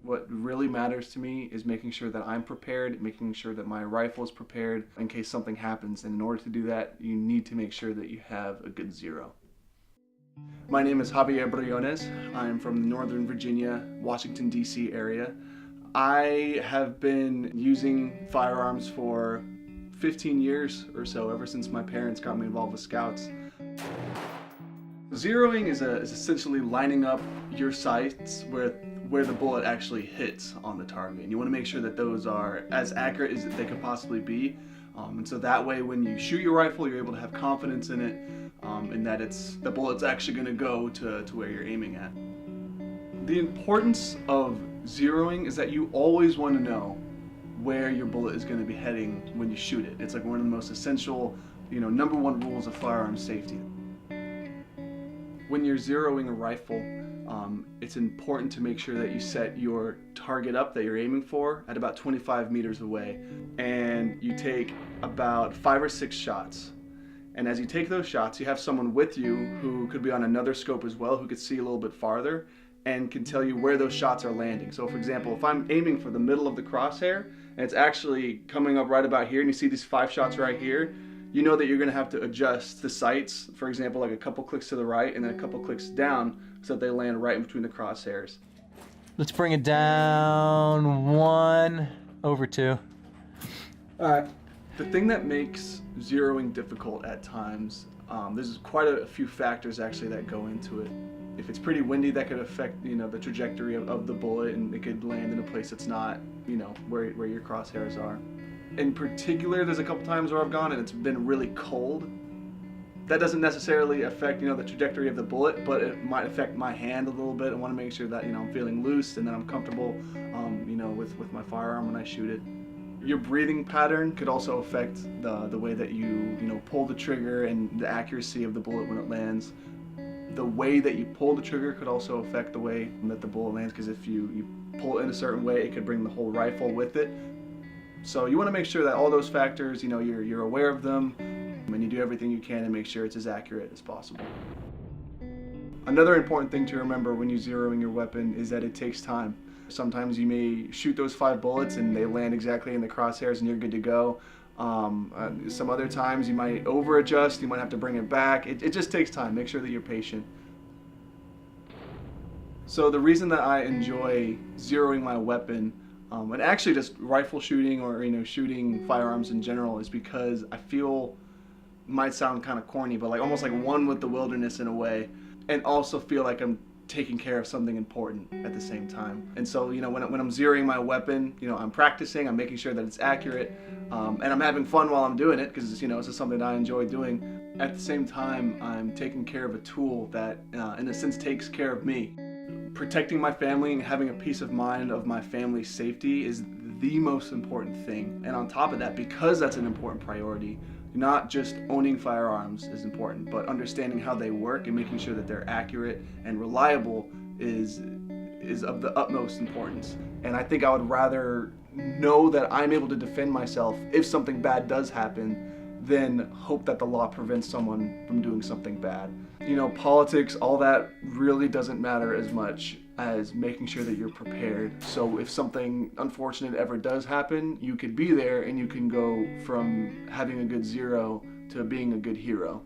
What really matters to me is making sure that I'm prepared, making sure that my rifle is prepared in case something happens. And in order to do that, you need to make sure that you have a good zero. My name is Javi. I'm from the Northern Virginia, Washington, D.C. area. I have been using firearms for 15 years or so, ever since my parents got me involved with Scouts. Zeroing is essentially lining up your sights where the bullet actually hits on the target. And you want to make sure that those are as accurate as they could possibly be. And so that way when you shoot your rifle, you're able to have confidence in it, and that the bullet's actually going to go to where you're aiming at. The importance of zeroing is that you always want to know where your bullet is going to be heading when you shoot it. It's like one of the most essential, number one rules of firearm safety. When you're zeroing a rifle, it's important to make sure that you set your target up that you're aiming for at about 25 meters away, and you take about 5 or 6 shots. And as you take those shots, you have someone with you who could be on another scope as well, who could see a little bit farther and can tell you where those shots are landing. So for example, if I'm aiming for the middle of the crosshair and it's actually coming up right about here, and you see these 5 shots right here, you know that you're going to have to adjust the sights, for example, like a couple clicks to the right and then a couple clicks down so that they land right in between the crosshairs. Let's bring it down 1 over 2. All right. The thing that makes zeroing difficult at times, there's quite a few factors actually that go into it. If it's pretty windy, that could affect the trajectory of the bullet, and it could land in a place that's not where your crosshairs are. In particular, there's a couple times where I've gone and it's been really cold. That doesn't necessarily affect the trajectory of the bullet, but it might affect my hand a little bit. I want to make sure that I'm feeling loose and that I'm comfortable with my firearm when I shoot it. Your breathing pattern could also affect the way that you pull the trigger and the accuracy of the bullet when it lands. The way that you pull the trigger could also affect the way that the bullet lands, because if you pull it in a certain way, it could bring the whole rifle with it. So you want to make sure that all those factors, you're aware of them, and you do everything you can to make sure it's as accurate as possible. Another important thing to remember when you're zeroing your weapon is that it takes time. Sometimes you may shoot those 5 bullets and they land exactly in the crosshairs and you're good to go. Some other times you might over adjust, you might have to bring it back. It just takes time. Make sure that you're patient. So the reason that I enjoy zeroing my weapon, and actually just rifle shooting or shooting firearms in general, is because I feel, might sound kind of corny, but almost like one with the wilderness in a way, and also feel like I'm taking care of something important at the same time. And so when I'm zeroing my weapon, I'm practicing, I'm making sure that it's accurate, and I'm having fun while I'm doing it, because it's just something that I enjoy doing. At the same time, I'm taking care of a tool that in a sense takes care of me. Protecting my family and having a peace of mind of my family's safety is the most important thing. And on top of that, because that's an important priority, not just owning firearms is important, but understanding how they work and making sure that they're accurate and reliable is of the utmost importance. And I think I would rather know that I'm able to defend myself if something bad does happen than hope that the law prevents someone from doing something bad. Politics, all that really doesn't matter as much as making sure that you're prepared. So if something unfortunate ever does happen, you could be there and you can go from having a good zero to being a good hero.